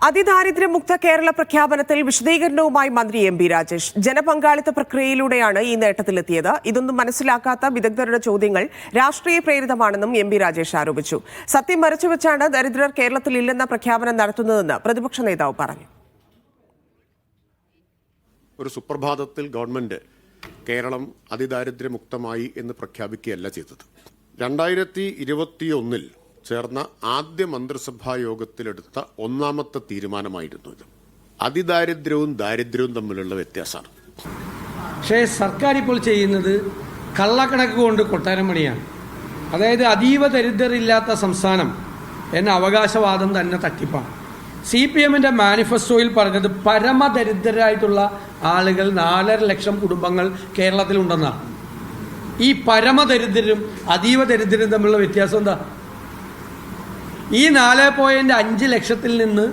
അതിദാരിദ്ര്യമുക്ത കേരള പ്രഖ്യാപനത്തിൽ വിശദീകരണവുമായി മന്ത്രി എം.ബി. രാജേഷ്. ജനപങ്കാളിത്ത പ്രക്രിയയിലൂടെയാണ് ഈ നേട്ടത്തിലെത്തിയത്. ഇതൊന്നും മനസ്സിലാക്കാത്ത വിദഗ്ധരുടെ ചോദ്യങ്ങൾ രാഷ്ട്രീയ പ്രേരിതമാണെന്നും എം.ബി. രാജേഷ് ആരോപിച്ചു. സത്യം മറച്ചുവെച്ചാണ് ദരിദ്രർ കേരളത്തിൽ ഇല്ലെന്ന പ്രഖ്യാപനം നടത്തുന്നതെന്ന് പ്രതിപക്ഷ നേതാവ് പറഞ്ഞു. ഒരു സുപ്രഭാതത്തിൽ ഗവൺമെന്റ് കേരളം അതിദാരിദ്ര്യമുക്തമായി എന്ന് പ്രഖ്യാപിക്കുകയല്ല ചെയ്തത്. 2021 ചേർന്ന ആദ്യ മന്ത്രിസഭാ യോഗത്തിലെടുത്ത ഒന്നാമത്തെ തീരുമാനമായിരുന്നു ഇത്. അതിദാരിദ്ര്യവും ദാരിദ്ര്യവും തമ്മിലുള്ള വ്യത്യാസമാണ്. പക്ഷേ സർക്കാർ ഇപ്പോൾ ചെയ്യുന്നത് കള്ളക്കണക്ക് കൊണ്ട് കൊട്ടാരം പണിയാണ്. അതായത് അതീവ ദരിദ്രരില്ലാത്ത സംസ്ഥാനം എന്ന അവകാശവാദം തന്നെ തട്ടിപ്പാണ്. CPM-ന്റെ മാനിഫെസ്റ്റോയിൽ പറഞ്ഞത് പരമദരിദ്രരായിട്ടുള്ള ആളുകൾ 4.5 ലക്ഷം കുടുംബങ്ങൾ കേരളത്തിലുണ്ടെന്നാണ്. ഈ പരമദരിദ്രരും അതീവ ദരിദ്രരും തമ്മിലുള്ള വ്യത്യാസം എന്താ? ഈ 4.5 ലക്ഷത്തിൽ നിന്ന്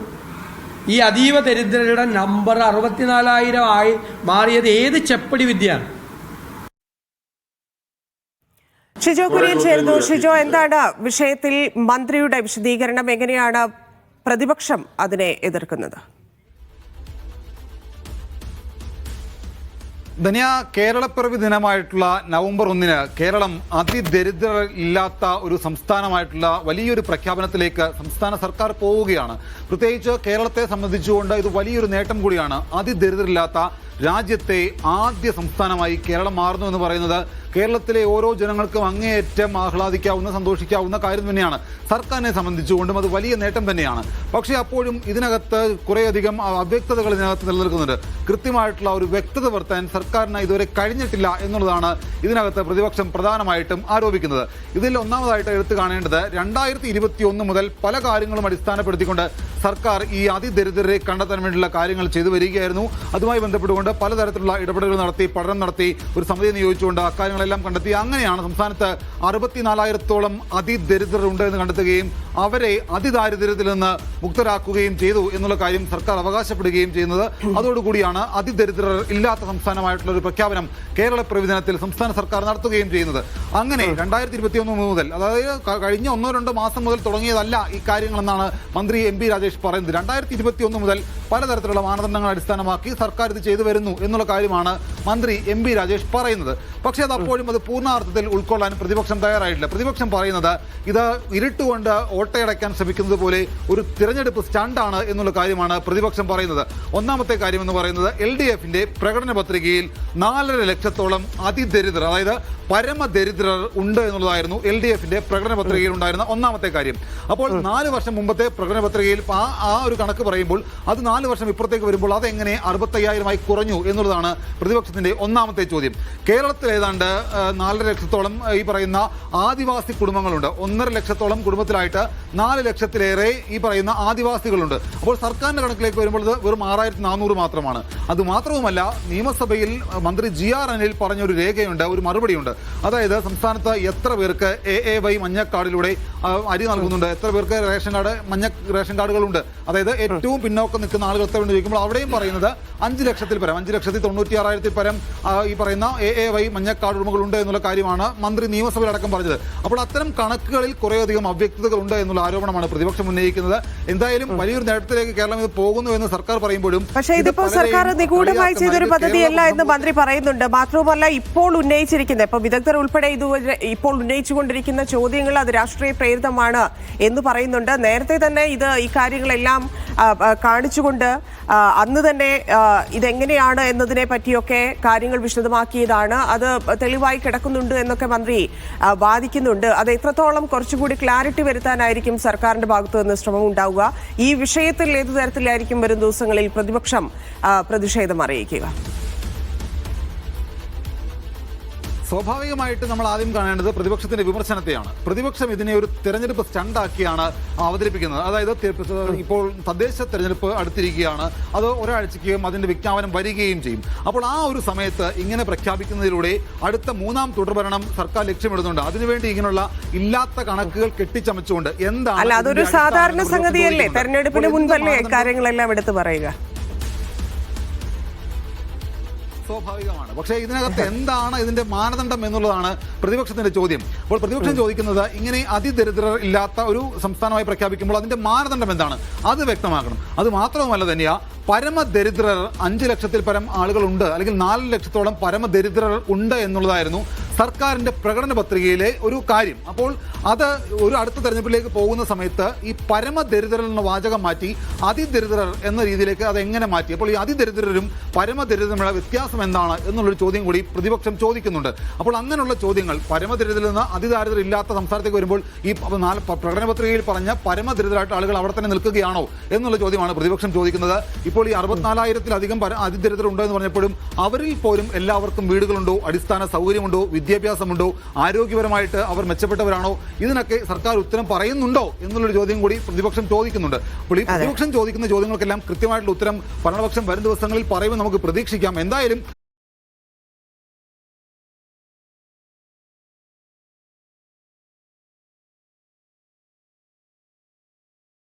ഈ അതീവ ദരിദ്രരുടെ നമ്പർ 64,000 ആയി മാറിയത് ഏത് ചെപ്പടി വിദ്യയാണ്? ഷിജോ കുര്യൻ ചേരുന്നു. ഷിജോ, എന്താണ് വിഷയത്തിൽ മന്ത്രിയുടെ വിശദീകരണം? എങ്ങനെയാണ് പ്രതിപക്ഷം അതിനെ എതിർക്കുന്നത്? ധന്യ, കേരളപ്പിറവി ദിനമായിട്ടുള്ള നവംബർ 1 കേരളം അതിദരിദ്രർ ഇല്ലാത്ത ഒരു സംസ്ഥാനമായിട്ടുള്ള വലിയൊരു പ്രഖ്യാപനത്തിലേക്ക് സംസ്ഥാന സർക്കാർ പോവുകയാണ്. പ്രത്യേകിച്ച് കേരളത്തെ സംബന്ധിച്ചുകൊണ്ട് ഇത് വലിയൊരു നേട്ടം കൂടിയാണ്. അതിദരിദ്രരില്ലാത്ത രാജ്യത്തെ ആദ്യ സംസ്ഥാനമായി കേരളം മാറുന്നു എന്ന് പറയുന്നത് കേരളത്തിലെ ഓരോ ജനങ്ങൾക്കും അങ്ങേയറ്റം ആഹ്ലാദിക്കാവുന്ന, സന്തോഷിക്കാവുന്ന കാര്യം തന്നെയാണ്. സർക്കാരിനെ സംബന്ധിച്ചുകൊണ്ടും അത് വലിയ നേട്ടം തന്നെയാണ്. പക്ഷേ അപ്പോഴും ഇതിനകത്ത് കുറേയധികം അവ്യക്തതകൾ ഇതിനകത്ത് നിലനിൽക്കുന്നുണ്ട്. കൃത്യമായിട്ടുള്ള ഒരു വ്യക്തത വരുത്താൻ സർക്കാരിന് ഇതുവരെ കഴിഞ്ഞിട്ടില്ല എന്നുള്ളതാണ് ഇതിനകത്ത് പ്രതിപക്ഷം പ്രധാനമായിട്ടും ആരോപിക്കുന്നത്. ഇതിൽ ഒന്നാമതായിട്ട് എടുത്തു കാണേണ്ടത് 2021 മുതൽ പല കാര്യങ്ങളും അടിസ്ഥാനപ്പെടുത്തിക്കൊണ്ട് സർക്കാർ ഈ അതിദരിദ്രരെ കണ്ടെത്താൻ വേണ്ടിയുള്ള കാര്യങ്ങൾ ചെയ്തു വരികയായിരുന്നു. അതുമായി ബന്ധപ്പെട്ടുകൊണ്ട് പലതരത്തിലുള്ള ഇടപെടലുകൾ നടത്തി, പഠനം നടത്തി, ഒരു സമിതി നിയോഗിച്ചുകൊണ്ട് അക്കാര്യങ്ങളെല്ലാം കണ്ടെത്തി. അങ്ങനെയാണ് സംസ്ഥാനത്ത് 64,000-ഓളം അതിദരിദ്രരുണ്ട് എന്ന് കണ്ടെത്തുകയും അവരെ അതിദാരിദ്ര്യത്തിൽ നിന്ന് മുക്തരാക്കുകയും ചെയ്തു എന്നുള്ള കാര്യം സർക്കാർ അവകാശപ്പെടുകയും ചെയ്യുന്നത്. അതോടുകൂടിയാണ് അതിദരിദ്രർ ഇല്ലാത്ത സംസ്ഥാനമായിട്ടുള്ള ഒരു പ്രഖ്യാപനം കേരളപ്പിറവി ദിനത്തിൽ സംസ്ഥാന സർക്കാർ നടത്തുകയും ചെയ്യുന്നത്. അങ്ങനെ 2021 മുതൽ, അതായത് കഴിഞ്ഞ 1-2 മാസം മുതൽ തുടങ്ങിയതല്ല ഈ കാര്യങ്ങളെന്നാണ് മന്ത്രി എം.ബി. രാജേഷ് പറയുന്നത്. 2021 മുതൽ പലതരത്തിലുള്ള മാനദണ്ഡങ്ങൾ അടിസ്ഥാനമാക്കി സർക്കാർ ഇത് ചെയ്തു വരുന്നു എന്നുള്ള കാര്യമാണ് മന്ത്രി എം.ബി. രാജേഷ് പറയുന്നത്. പക്ഷേ അത് അപ്പോഴും അത് പൂർണ്ണാർത്ഥത്തിൽ ഉൾക്കൊള്ളാൻ പ്രതിപക്ഷം തയ്യാറായിട്ടില്ല. പ്രതിപക്ഷം പറയുന്നത് ഇത് ഇരുട്ടുകൊണ്ട് ഓട്ടയടയ്ക്കാൻ ശ്രമിക്കുന്നത് പോലെ ഒരു തിരഞ്ഞെടുപ്പ് സ്റ്റണ്ടാണ് എന്നുള്ള കാര്യമാണ് പ്രതിപക്ഷം പറയുന്നത്. ഒന്നാമത്തെ കാര്യം എന്ന് പറയുന്നത് LDF-ന്റെ പ്രകടന പത്രികയിൽ 4.5 ലക്ഷത്തോളം അതിദരിദ്രർ, അതായത് പരമദരിദ്രർ ഉണ്ട് എന്നുള്ളതായിരുന്നു LDF-ന്റെ പ്രകടന പത്രികയിൽ ഉണ്ടായിരുന്ന ഒന്നാമത്തെ കാര്യം. അപ്പോൾ 4 വർഷം മുമ്പത്തെ പ്രകടന പത്രികയിൽ ആ ഒരു കണക്ക് പറയുമ്പോൾ അത് 4 വർഷം ഇപ്പുറത്തേക്ക് വരുമ്പോൾ അതെങ്ങനെ 65,000-ആയി കുറഞ്ഞു എന്നുള്ളതാണ് പ്രതിപക്ഷത്തിന്റെ ഒന്നാമത്തെ ചോദ്യം. കേരളത്തിൽ ഏതാണ്ട് 4.5 ലക്ഷത്തോളം ഈ പറയുന്ന ആദിവാസി കുടുംബങ്ങളുണ്ട്. 1.5 ലക്ഷത്തോളം കുടുംബത്തിലായിട്ട് 4 ലക്ഷത്തിലേറെ ഈ പറയുന്ന ആദിവാസികളുണ്ട്. അപ്പോൾ സർക്കാരിന്റെ കണക്കിലേക്ക് വരുമ്പോൾ ഇത് വെറും 6,400 മാത്രമാണ്. അതുമാത്രവുമല്ല, നിയമസഭയിൽ മന്ത്രി GR അനിൽ പറഞ്ഞൊരു രേഖയുണ്ട്, ഒരു മറുപടിയുണ്ട്. അതായത് സംസ്ഥാനത്ത് എത്ര പേർക്ക് AAY മഞ്ഞക്കാർഡിലൂടെ അരി നൽകുന്നുണ്ട്, എത്ര പേർക്ക് മഞ്ഞ റേഷൻ കാർഡുകളുണ്ട്, അതായത് ഏറ്റവും പിന്നോക്കം നിൽക്കുന്ന ആളുകൾക്ക് വേണ്ടി ചോദിക്കുമ്പോൾ അവിടെയും പറയുന്നത് 5 ലക്ഷത്തിൽ പരം, 5,96,000 പരം ഈ പറയുന്ന AAY മഞ്ഞക്കാർഡ് ഉടമകളുണ്ട് എന്നുള്ള കാര്യമാണ് മന്ത്രി നിയമസഭയിലടക്കം പറഞ്ഞത്. അപ്പോൾ അത്തരം കണക്കുകളിൽ കുറേയധികം അവ്യക്തതകൾ ഉണ്ട് എന്നുള്ള ആരോപണമാണ് പ്രതിപക്ഷം ഉന്നയിക്കുന്നത്. എന്തായാലും വലിയൊരു നേട്ടത്തിലേക്ക് കേരളം ഇത് പോകുന്നു എന്ന് സർക്കാർ പറയുമ്പോഴും പക്ഷേ ഇതിപ്പോൾ സർക്കാർ നിഗൂഢമായി ചെയ്തൊരു പദ്ധതിയല്ല എന്ന് മന്ത്രി പറയുന്നുണ്ട്. മാത്രവുമല്ല, ഇപ്പോൾ ഉന്നയിച്ചിരിക്കുന്ന, ഇപ്പൊ വിദഗ്ധർ ഉൾപ്പെടെ ഇതുവരെ ഇപ്പോൾ ഉന്നയിച്ചുകൊണ്ടിരിക്കുന്ന ചോദ്യങ്ങൾ അത് രാഷ്ട്രീയ പ്രേരിതമാണ് എന്ന് പറയുന്നുണ്ട്. നേരത്തെ തന്നെ ഈ കാര്യങ്ങളെല്ലാം കാണിച്ചുകൊണ്ട് അന്ന് തന്നെ ഇതെങ്ങനെയാണ് എന്നതിനെ പറ്റിയൊക്കെ കാര്യങ്ങൾ വിശദമാക്കിയതാണ്. അത് തെളിവായി കിടക്കുന്നുണ്ട് എന്നൊക്കെ മന്ത്രി വാദിക്കുന്നുണ്ട്. അത് എത്രത്തോളം കുറച്ചുകൂടി ക്ലാരിറ്റി വരുത്താനായിരിക്കും സർക്കാരിന്റെ ഭാഗത്തു നിന്ന് ശ്രമം ഉണ്ടാവുക? ഈ വിഷയത്തിൽ ഏതു തരത്തിലായിരിക്കും വരും ദിവസങ്ങളിൽ പ്രതിപക്ഷം പ്രതിഷേധം അറിയിക്കുക? സ്വാഭാവികമായിട്ട് നമ്മൾ ആദ്യം കാണേണ്ടത് പ്രതിപക്ഷത്തിന്റെ വിമർശനത്തെയാണ്. പ്രതിപക്ഷം ഇതിനെ ഒരു തെരഞ്ഞെടുപ്പ് സ്റ്റണ്ടാക്കിയാണ് അവതരിപ്പിക്കുന്നത്. അതായത് ഇപ്പോൾ തദ്ദേശ തെരഞ്ഞെടുപ്പ് അടുത്തിരിക്കുകയാണ്, അത് ഒരാഴ്ചയ്ക്കും അതിന്റെ വിജ്ഞാപനം വരികയും ചെയ്യും. അപ്പോൾ ആ ഒരു സമയത്ത് ഇങ്ങനെ പ്രഖ്യാപിക്കുന്നതിലൂടെ അടുത്ത 3ാം തുടർഭരണം സർക്കാർ ലക്ഷ്യമിടുന്നുണ്ട്. അതിനുവേണ്ടി ഇങ്ങനെയുള്ള ഇല്ലാത്ത കണക്കുകൾ കെട്ടിച്ചമച്ചുകൊണ്ട് എന്താണ്, അതൊരു സാധാരണ സംഗതിയല്ലേ? തെരഞ്ഞെടുപ്പിന് മുൻപല്ലേ കാര്യങ്ങളെല്ലാം എടുത്തു പറയുക? സ്വാഭാവികമാണ്. പക്ഷേ ഇതിനകത്ത് എന്താണ് ഇതിന്റെ മാനദണ്ഡം എന്നുള്ളതാണ് പ്രതിപക്ഷത്തിന്റെ ചോദ്യം. അപ്പോൾ പ്രതിപക്ഷം ചോദിക്കുന്നത് ഇങ്ങനെ അതിദരിദ്രർ ഇല്ലാത്ത ഒരു സംസ്ഥാനമായി പ്രഖ്യാപിക്കുമ്പോൾ അതിന്റെ മാനദണ്ഡം എന്താണ്, അത് വ്യക്തമാക്കണം. അത് മാത്രവുമല്ല തന്നെയാ പരമദരിദ്രർ 5 ലക്ഷത്തിൽ പരം ആളുകളുണ്ട്, അല്ലെങ്കിൽ 4 ലക്ഷത്തോളം പരമദരിദ്രർ ഉണ്ട് എന്നുള്ളതായിരുന്നു സർക്കാരിന്റെ പ്രകടന പത്രികയിലെ ഒരു കാര്യം. അപ്പോൾ അത് ഒരു അടുത്ത തെരഞ്ഞെടുപ്പിലേക്ക് പോകുന്ന സമയത്ത് ഈ പരമദരിദ്രർ എന്ന വാചകം മാറ്റി അതിദരിദ്രർ എന്ന രീതിയിലേക്ക് അത് എങ്ങനെ മാറ്റി? അപ്പോൾ ഈ അതിദരിദ്രരും പരമദരിദ്രരുമുള്ള വ്യത്യാസം എന്താണ് എന്നുള്ളൊരു ചോദ്യം കൂടി പ്രതിപക്ഷം ചോദിക്കുന്നുണ്ട്. അപ്പോൾ അങ്ങനെയുള്ള ചോദ്യങ്ങൾ, പരമദരിദ്രരിൽ നിന്ന് അതിദാരിദ്ര്യം ഇല്ലാത്ത സംസ്ഥാനത്തേക്ക് വരുമ്പോൾ ഈ പ്രകടന പത്രികയിൽ പറഞ്ഞ പരമദരിദ്രരായിട്ട് ആളുകൾ അവിടെ തന്നെ നിൽക്കുകയാണോ എന്നുള്ള ചോദ്യമാണ് പ്രതിപക്ഷം ചോദിക്കുന്നത്. ഇപ്പോൾ ഈ 64,000-ലധികം അതിദരിദ്രർ എന്ന് പറഞ്ഞപ്പോഴും അവരിൽ പോലും എല്ലാവർക്കും വീടുകളുണ്ടോ, അടിസ്ഥാന സൗകര്യമുണ്ടോ, വിദ്യാഭ്യാസമുണ്ടോ, ആരോഗ്യപരമായിട്ട് അവർ മെച്ചപ്പെട്ടവരാണോ, ഇതിനൊക്കെ സർക്കാർ ഉത്തരം പറയുന്നുണ്ടോ എന്നുള്ളൊരു ചോദ്യം കൂടി പ്രതിപക്ഷം ചോദിക്കുന്നുണ്ട്. അപ്പോൾ ഈ പ്രതിപക്ഷം ചോദിക്കുന്ന ചോദ്യങ്ങൾക്കെല്ലാം കൃത്യമായിട്ടുള്ള ഉത്തരം ഭരണപക്ഷം വരും ദിവസങ്ങളിൽ പറയുമെന്ന് നമുക്ക് പ്രതീക്ഷിക്കാം. എന്തായാലും